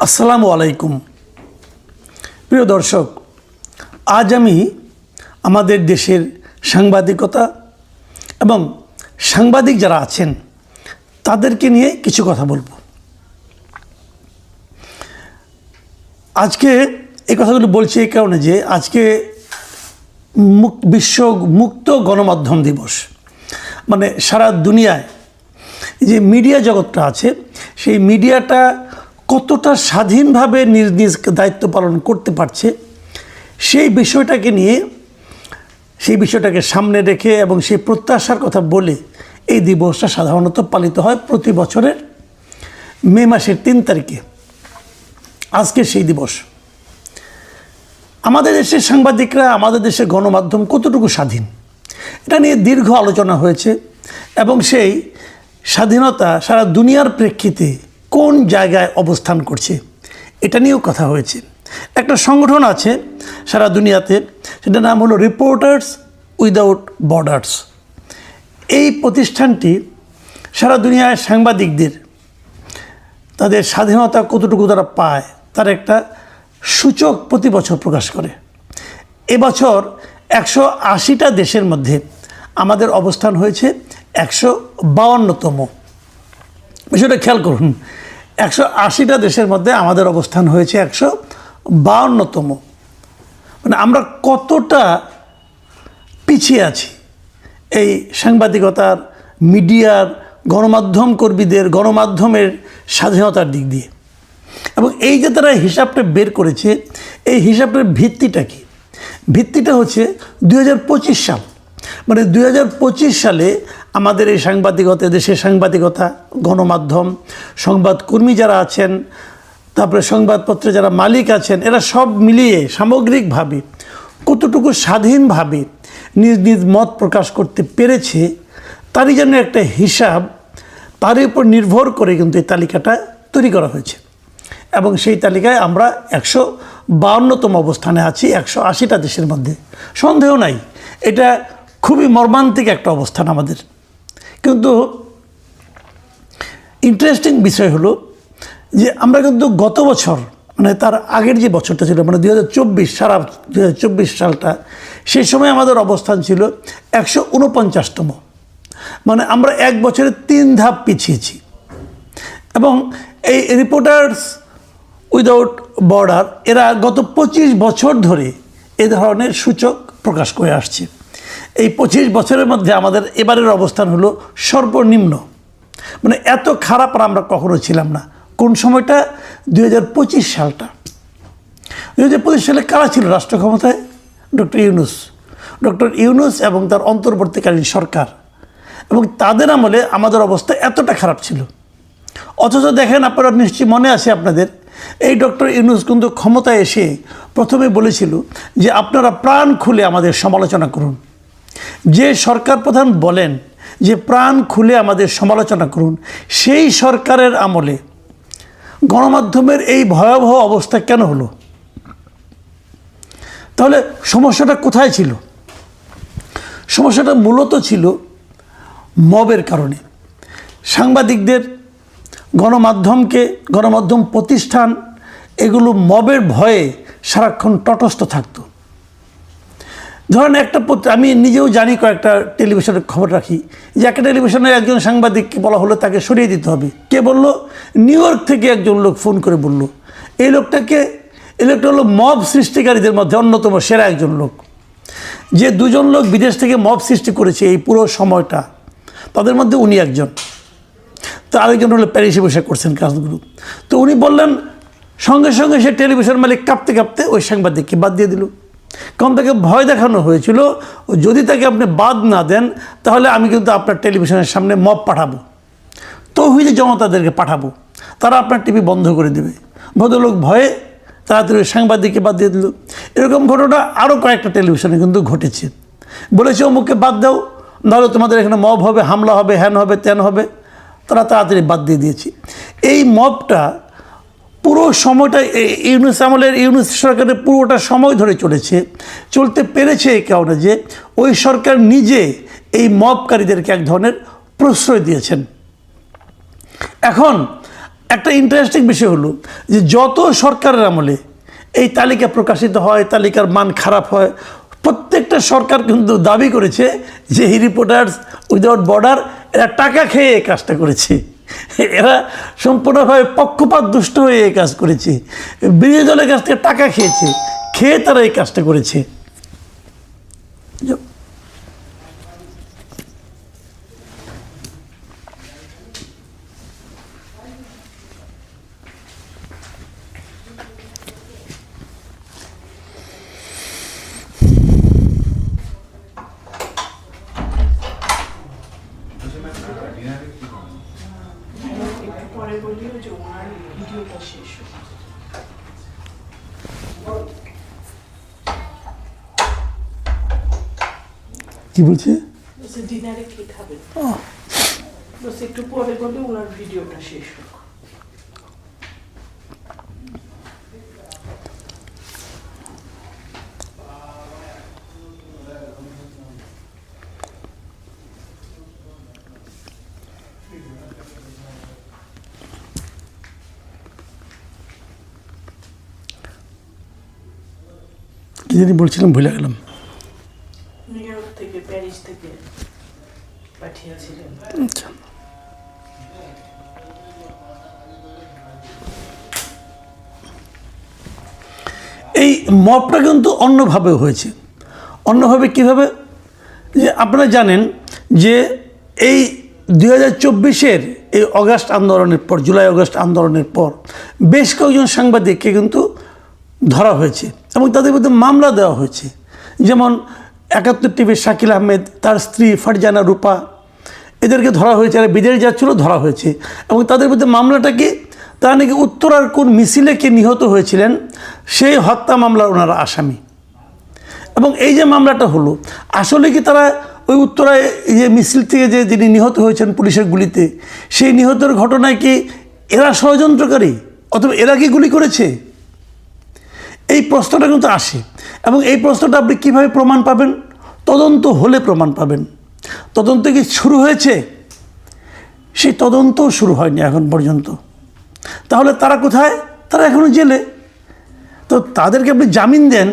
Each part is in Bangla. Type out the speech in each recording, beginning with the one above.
আসসালামু আলাইকুম প্রিয় দর্শক, আজ আমি আমাদের দেশের সাংবাদিকতা এবং সাংবাদিক যারা আছেন তাদেরকে নিয়ে কিছু কথা বলবো। আজকে এই কথাগুলো বলছি এই কারণে যে আজকে বিশ্ব মুক্ত গণমাধ্যম দিবস, মানে সারা দুনিয়ায় যে মিডিয়া জগৎটা আছে সেই মিডিয়াটা কতটা স্বাধীনভাবে নিজ নিজ দায়িত্ব পালন করতে পারছে সেই বিষয়টাকে সামনে রেখে এবং সেই প্রত্যাশার কথা বলে এই দিবসটা সাধারণত পালিত হয় প্রতি বছরের মে মাসের 3 তারিখে। আজকে সেই দিবস। আমাদের দেশের সাংবাদিকরা, আমাদের দেশের গণমাধ্যম কতটুকু স্বাধীন এটা নিয়ে দীর্ঘ আলোচনা হয়েছে এবং সেই স্বাধীনতা সারা দুনিয়ার প্রেক্ষিতে কোন জায়গায় অবস্থান করছে এটা নিয়েও কথা হয়েছে। একটা সংগঠন আছে সারা দুনিয়াতে, সেটার নাম হলো রিপোর্টার্স উইদাউট বর্ডার্স। এই প্রতিষ্ঠানটি সারা দুনিয়ায় সাংবাদিকদের তাদের স্বাধীনতা কতটুকু তারা পায় তার একটা সূচক প্রতি বছর প্রকাশ করে। এবছর 180টা দেশের মধ্যে আমাদের অবস্থান হয়েছে 152তম। বিষয়টা খেয়াল করুন, 180টা দেশের মধ্যে আমাদের অবস্থান হয়েছে 152তম। মানে আমরা কতটা পিছিয়ে আছি এই সাংবাদিকতার, মিডিয়ার, গণমাধ্যম কর্মীদের, গণমাধ্যমের স্বাধীনতার দিক দিয়ে। এবং এই যে তারা হিসাবটা বের করেছে, এই হিসাবের ভিত্তিটা কি? ভিত্তিটা হচ্ছে 2025 সাল। মানে 2025 সালে আমাদের এই সাংবাদিকতা, দেশের সাংবাদিকতা, গণমাধ্যম, সংবাদকর্মী যারা আছেন, তারপরে সংবাদপত্রে যারা মালিক আছেন, এরা সব মিলিয়ে সামগ্রিকভাবে কতটুকু স্বাধীনভাবে নিজ নিজ মত প্রকাশ করতে পেরেছে তারই জন্য একটা হিসাব, তার উপর নির্ভর করে কিন্তু এই তালিকাটা তৈরি করা হয়েছে। এবং সেই তালিকায় আমরা 152তম অবস্থানে আছি 180টা দেশের মধ্যে। সন্দেহ নাই, এটা খুবই মর্মান্তিক একটা অবস্থান আমাদের। কিন্তু ইন্টারেস্টিং বিষয় হলো যে আমরা কিন্তু গত বছর, মানে তার আগের যে বছরটা ছিল, মানে 2024, সারা 2024 সালটা, সেই সময় আমাদের অবস্থান ছিল 149তম। মানে আমরা এক বছরে 3 ধাপ পিছিয়েছি। এবং এই রিপোর্টার্স উইদাউট বর্ডার এরা গত 25 বছর ধরে এ ধরনের সূচক প্রকাশ করে আসছে। এই 25 বছরের মধ্যে আমাদের এবারের অবস্থান হলো সর্বনিম্ন। মানে এত খারাপ আর আমরা কখনো ছিলাম না। কোন সময়টা? 2025 সালটা। 2025 সালে কারা ছিল রাষ্ট্র ক্ষমতায়? ডক্টর ইউনূস এবং তার অন্তর্বর্তীকালীন সরকার। এবং তাদের আমলে আমাদের অবস্থা এতটা খারাপ ছিল। অথচ দেখেন, আপনারা নিশ্চয়ই মনে আছে আপনাদের, এই ডক্টর ইউনূস কিন্তু ক্ষমতায় এসে প্রথমে বলেছিল যে আপনারা প্রাণ খুলে আমাদের সমালোচনা করুন। যে সরকার প্রধান বলেন যে প্রাণ খুলে আমাদের সমালোচনা করুন, সেই সরকারের আমলে গণমাধ্যমের এই ভয়াবহ অবস্থা কেন হলো? তাহলে সমস্যাটা কোথায় ছিল? সমস্যাটা মূলত ছিল মবের কারণে। সাংবাদিকদের, গণমাধ্যম প্রতিষ্ঠান এগুলো মবের ভয়ে সারাক্ষণ তটস্থ থাকতো। ধরেন আমি নিজেও জানি, কয়েকটা টেলিভিশনের খবর রাখি যে একটা টেলিভিশনের একজন সাংবাদিককে বলা হলো তাকে সরিয়ে দিতে হবে। কে বলল? নিউ ইয়র্ক থেকে একজন লোক ফোন করে বলল। এই লোকটা হলো মব সৃষ্টিকারীদের মধ্যে অন্যতম সেরা একজন লোক। যে 2জন লোক বিদেশ থেকে মব সৃষ্টি করেছে এই পুরো সময়টা, তাদের মধ্যে উনি একজন। তো আরেকজন হলো প্যারিসে বসে করছেন কাজগুলো। তো উনি বললেন, সঙ্গে সঙ্গে সে টেলিভিশন মালিক কাঁপতে কাঁপতে ওই সাংবাদিককে বাদ দিয়ে দিল। কারণ তাকে ভয় দেখানো হয়েছিল, যদি তাকে আপনি বাদ না দেন তাহলে আমি কিন্তু আপনার টেলিভিশনের সামনে মব পাঠাবো, তৌহিদি জনতাদেরকে পাঠাবো, তারা আপনার টিভি বন্ধ করে দেবে। ভদ্রলোক ভয়ে তাড়াতাড়ি সাংবাদিককে বাদ দিয়ে দিল। এরকম ঘটনা আরও কয়েকটা টেলিভিশনে কিন্তু ঘটেছে। বলেছে অমুককে বাদ দাও, নাহলে তোমাদের এখানে মব হবে, হামলা হবে, হ্যান হবে, ত্যান হবে। তারা তাড়াতাড়ি বাদ দিয়ে দিয়েছি। এই মবটা পুরো সময়টা ইউনূস সরকারের পুরোটা সময় ধরে চলতে পেরেছে এই কারণে যে ওই সরকার নিজে এই মবকারীদেরকে এক ধরনের প্রশ্রয় দিয়েছেন। এখন একটা ইন্টারেস্টিং বিষয় হলো যে যত সরকারের আমলে এই তালিকা প্রকাশিত হয়, তালিকার মান খারাপ হয়, প্রত্যেকটা সরকার কিন্তু দাবি করেছে যে এই রিপোর্টার্স উইদাউট বর্ডার এরা টাকা খেয়ে এই কাজটা করেছে, এরা সম্পূর্ণভাবে পক্ষপাত দুষ্ট হয়ে এই কাজ করেছে, বিরোধী দলের কাছ থেকে টাকা খেয়েছে, খেয়ে তারা এই কাজটা করেছে। পরে বললিও যে ওনার ভিডিওটা শেষ কি বলছে? ডিনারে কি খাবেন? একটু পরে বললে ওনার ভিডিওটা শেষ হোক। কি জানি বলছিলাম, ভুলে গেলাম। নিউ ইয়র্ক থেকে, প্যারিস থেকে পাঠিয়েছিলেন। আচ্ছা, এই মবটা কিন্তু অন্যভাবে হয়েছে। অন্যভাবে কীভাবে? যে আপনারা জানেন যে এই 2024-এর এই অগাস্ট আন্দোলনের পর, জুলাই অগাস্ট আন্দোলনের পর বেশ কয়েকজন সাংবাদিককে কিন্তু ধরা হয়েছে এবং তাদের বিরুদ্ধে মামলা দেওয়া হয়েছে। যেমন 71 টিভির শাকিল আহমেদ, তার স্ত্রী ফারজানা রূপা, এদেরকে ধরা হয়েছে, এরা বিদেশ যাচ্ছিল, ধরা হয়েছে। এবং তাদের বিরুদ্ধে মামলাটা কি, তারা নাকি উত্তরার কোন মিছিলে কে নিহত হয়েছিলেন সেই হত্যা মামলার ওনারা আসামি। এবং এই যে মামলাটা হলো, আসলে কি তারা ওই উত্তরায় যে মিছিল থেকে যে যিনি নিহত হয়েছেন পুলিশের গুলিতে, সেই নিহতের ঘটনায় কি এরা ষড়যন্ত্রকারী অথবা এরা কি গুলি করেছে? এই প্রশ্নটা কিন্তু আসে। এবং এই প্রশ্নটা আপনি কীভাবে প্রমাণ পাবেন? তদন্ত হলে প্রমাণ পাবেন। তদন্ত কি শুরু হয়েছে? সেই তদন্তও শুরু হয়নি এখন পর্যন্ত। তাহলে তারা কোথায়? তারা এখনও জেলে। তো তাদেরকে আপনি জামিন দেন,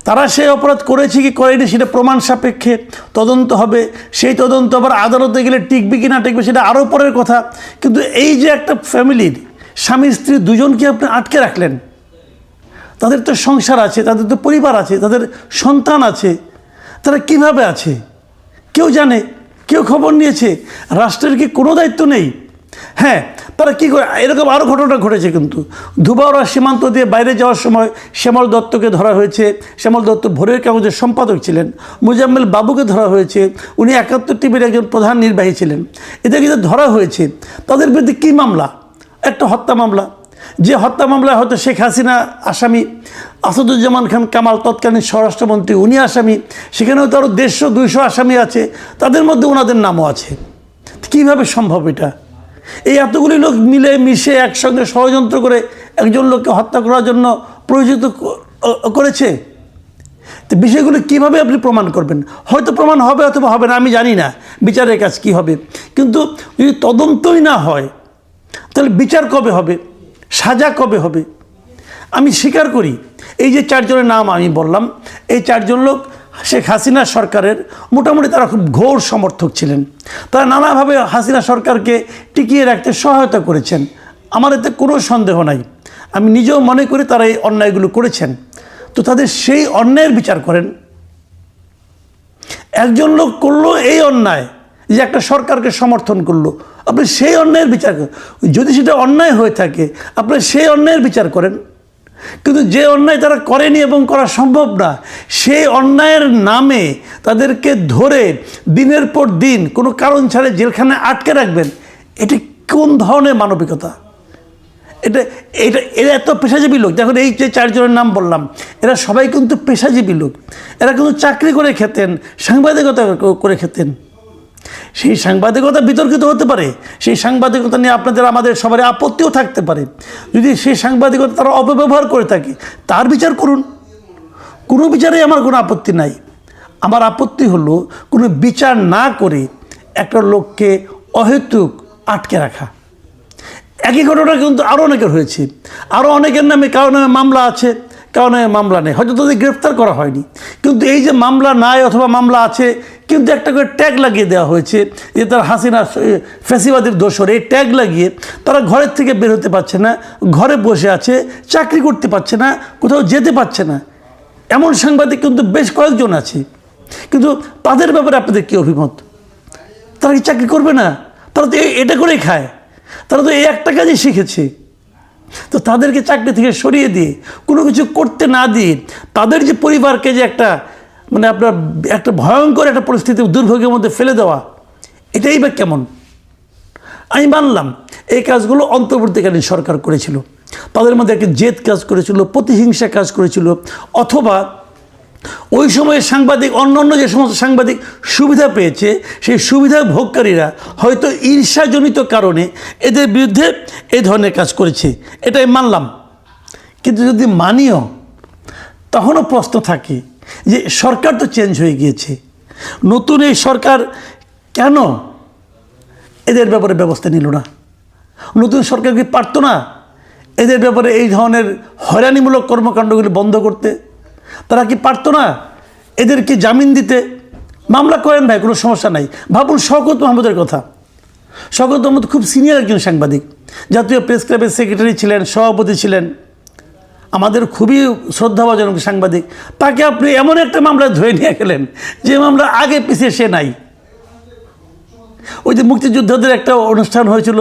তারা সেই অপরাধ করেছে কি করেনি সেটা প্রমাণ সাপেক্ষে তদন্ত হবে। সেই তদন্ত আবার আদালতে গেলে টিকবে কি না টিকবে সেটা আরও পরের কথা। কিন্তু এই যে একটা ফ্যামিলির স্বামী স্ত্রী দুজনকে আপনি আটকে রাখলেন, তাদের তো সংসার আছে, তাদের তো পরিবার আছে, তাদের সন্তান আছে, তারা কিভাবে আছে কেউ জানে? কেউ খবর নিয়েছে? রাষ্ট্রের কি কোনো দায়িত্ব নেই? হ্যাঁ, তারা কী করে? এরকম আরও ঘটনা ঘটেছে কিন্তু। ধুবাওড়া সীমান্ত দিয়ে বাইরে যাওয়ার সময় শ্যামল দত্তকে ধরা হয়েছে। শ্যামল দত্ত ভোরের কাগজের সম্পাদক ছিলেন। মুজাম্মেল বাবুকে ধরা হয়েছে, উনি 71 টিভির একজন প্রধান নির্বাহী ছিলেন। এদেরকে ধরা হয়েছে, তাদের বিরুদ্ধে কী মামলা? একটা হত্যা মামলা। যে হত্যা মামলায় হয়তো শেখ হাসিনা আসামি, আসাদুজ্জামান খান কামাল তৎকালীন স্বরাষ্ট্রমন্ত্রী উনি আসামি, সেখানেও তো আরও 150-200 আসামি আছে, তাদের মধ্যে ওনাদের নামও আছে। কীভাবে সম্ভব এটা? এই এতগুলি লোক মিলে মিশে একসঙ্গে ষড়যন্ত্র করে একজন লোককে হত্যা করার জন্য প্রয়োজিত করেছে। তো বিষয়গুলো কীভাবে আপনি প্রমাণ করবেন? হয়তো প্রমাণ হবে অথবা হবে না, আমি জানি না বিচারের কাজ কী হবে। কিন্তু যদি তদন্তই না হয় তাহলে বিচার কবে হবে? সাজা কবে হবে? আমি স্বীকার করি এই যে 4 জনের নাম আমি বললাম, এই 4 জন লোক শেখ হাসিনা সরকারের মোটামুটি তারা খুব ঘোর সমর্থক ছিলেন। তারা নানাভাবে হাসিনা সরকারকে টিকিয়ে রাখতে সহায়তা করেছেন, আমার এতে কোনো সন্দেহ নাই। আমি নিজেও মনে করি তারা এই অন্যায়গুলো করেছেন। তো তাদের সেই অন্যায়ের বিচার করেন। একজন লোক করলো এই অন্যায় যে একটা সরকারকে সমর্থন করলো, আপনি সেই অন্যায়ের বিচার করেন। যদি সেটা অন্যায় হয়ে থাকে আপনি সেই অন্যায়ের বিচার করেন। কিন্তু যে অন্যায় তারা করেনি এবং করা সম্ভব না, সেই অন্যায়ের নামে তাদেরকে ধরে দিনের পর দিন কোনো কারণ ছাড়া জেলখানায় আটকে রাখবেন, এটা কোন ধরনের মানবিকতা? এরা এত পেশাজীবী লোক। দেখুন এই যে 4 জনের নাম বললাম, এরা সবাই কিন্তু পেশাজীবী লোক। এরা কিন্তু চাকরি করে খেতেন, সাংবাদিকতা করে খেতেন। সেই সাংবাদিকতা বিতর্কিত হতে পারে, সেই সাংবাদিকতা নিয়ে আপনাদের আমাদের সবারই আপত্তিও থাকতে পারে। যদি সেই সাংবাদিকতা তারা অপব্যবহার করে থাকে তার বিচার করুন, কোনো বিচারে আমার কোনো আপত্তি নাই। আমার আপত্তি হলো কোনো বিচার না করে একটা লোককে অহেতুক আটকে রাখা। একই ঘটনা কিন্তু আরও অনেকের হয়েছে, আরও অনেকের নামে কারো নামে মামলা আছে, কারো নামে মামলা নেই, হয়তো তাদের গ্রেফতার করা হয়নি, কিন্তু এই যে মামলা নাই অথবা মামলা আছে কিন্তু একটা করে ট্যাগ লাগিয়ে দেওয়া হয়েছে যে তার হাসিনা ফ্যাসিবাদের দোসর, এই ট্যাগ লাগিয়ে তারা ঘরের থেকে বের হতে পারছে না, ঘরে বসে আছে, চাকরি করতে পারছে না, কোথাও যেতে পারছে না। এমন সাংবাদিক কিন্তু বেশ কয়েকজন আছে। কিন্তু তাদের ব্যাপারে আপনাদের কী অভিমত? তারা কি চাকরি করবে না? তারা তো এটা করেই খায়, তারা তো এই একটা কাজই শিখেছে। তো তাদেরকে চাকরি থেকে সরিয়ে দিয়ে কোনো কিছু করতে না দিয়ে তাদের যে পরিবারকে যে একটা মানে আপনার একটা ভয়ঙ্কর একটা পরিস্থিতি দুর্ভোগের মধ্যে ফেলে দেওয়া, এটাই বা কেমন? আমি মানলাম এই কাজগুলো অন্তর্বর্তীকালীন সরকার করেছিল, তাদের মধ্যে একটা জেদ কাজ করেছিল, প্রতিহিংসা কাজ করেছিল, অথবা ওই সময়ে সাংবাদিক অন্য যে সমস্ত সাংবাদিক সুবিধা পেয়েছে সেই সুবিধা ভোগকারীরা হয়তো ঈর্ষাজনিত কারণে এদের বিরুদ্ধে এই ধরনের কাজ করেছে, এটাই মানলাম। কিন্তু যদি মানিও, তখনও প্রশ্ন থাকে যে সরকার তো চেঞ্জ হয়ে গিয়েছে, নতুন এই সরকার কেন এদের ব্যাপারে ব্যবস্থা নিল না? নতুন সরকার কি পারতো না এদের ব্যাপারে এই ধরনের হয়রানিমূলক কর্মকাণ্ডগুলি বন্ধ করতে? তারা কি পারতো না এদেরকে জামিন দিতে? মামলা করেন ভাই, কোনো সমস্যা নাই। ভাবুন শওকত মাহমুদের কথা। শওকত মাহমুদ খুব সিনিয়র একজন সাংবাদিক, জাতীয় প্রেস ক্লাবের সেক্রেটারি ছিলেন, সভাপতি ছিলেন, আমাদের খুবই শ্রদ্ধাভাজনক সাংবাদিক। তাকে আপনি এমন একটা মামলা ধরে নিয়ে গেলেন যে মামলা আগে পিছিয়ে সে নাই। ওই যে মুক্তিযোদ্ধাদের একটা অনুষ্ঠান হয়েছিল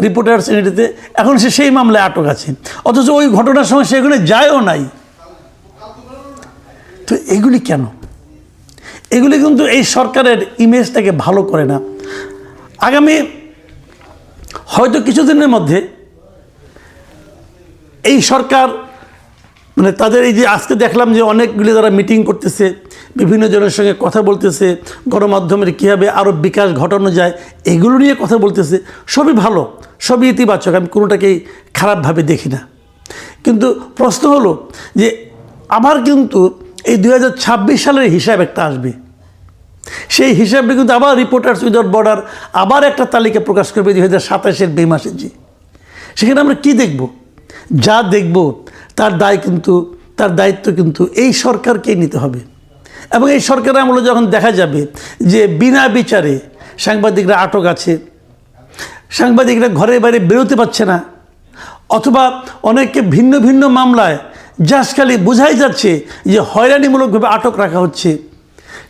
রিপোর্টার্স ইউনিটিতে, এখন সে সেই মামলায় আটক আছে, অথচ ওই ঘটনার সময় সেখানে যায়ও নাই। তো এগুলি কেন? এগুলি কিন্তু এই সরকারের ইমেজটাকে ভালো করে না। আগামী হয়তো কিছুদিনের মধ্যে এই সরকার মানে তাদের এই যে আজকে দেখলাম যে অনেকগুলি তারা মিটিং করতেছে, বিভিন্ন জনের সঙ্গে কথা বলতেছে, গণমাধ্যমের কীভাবে আরও বিকাশ ঘটানো যায় এগুলো নিয়ে কথা বলতেছে, সবই ভালো, সবই ইতিবাচক, আমি কোনোটাকেই খারাপভাবে দেখি না। কিন্তু প্রশ্ন হলো যে আবার কিন্তু এই 2026 সালের হিসাব একটা আসবে, সেই হিসাবে কিন্তু আবার রিপোর্টার্স উইদাউট বর্ডার আবার একটা তালিকা প্রকাশ করবে 2027-এর মে মাসে। যে সেখানে আমরা কি দেখব? যা দেখব তার দায়িত্ব কিন্তু এই সরকারকেই নিতে হবে। এবং এই সরকারের আমলে যখন দেখা যাবে যে বিনা বিচারে সাংবাদিকরা আটক আছে, সাংবাদিকরা ঘরের বাইরে বেরোতে পারছে না, অথবা অনেককে ভিন্ন ভিন্ন মামলায় জাস্ট খালি বোঝাই যাচ্ছে যে হয়রানিমূলকভাবে আটক রাখা হচ্ছে,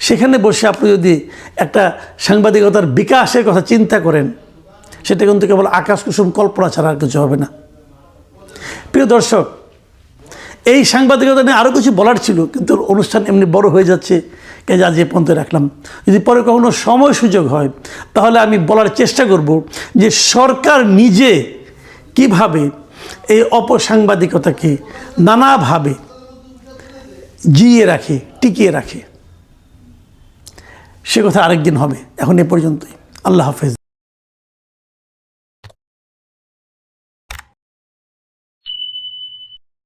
সেখানে বসে আপনি যদি একটা সাংবাদিকতার বিকাশের কথা চিন্তা করেন, সেটা কিন্তু কেবল আকাশ কুসুম কল্পনা ছাড়া আর কিছু হবে না। প্রিয় দর্শক, এই সাংবাদিকতা নিয়ে আরও কিছু বলার ছিল, কিন্তু অনুষ্ঠান এমনি বড় হয়ে যাচ্ছে, কাজে আজ এ পর্যন্ত রাখলাম। যদি পরে কখনো সময় সুযোগ হয় তাহলে আমি বলার চেষ্টা করব যে সরকার নিজে কিভাবে এই অপসাংবাদিকতাকে নানাভাবে জিয়ে রাখে, টিকিয়ে রাখে। সে কথা আরেকদিন হবে, এখন এ পর্যন্তই। আল্লাহ হাফেজ।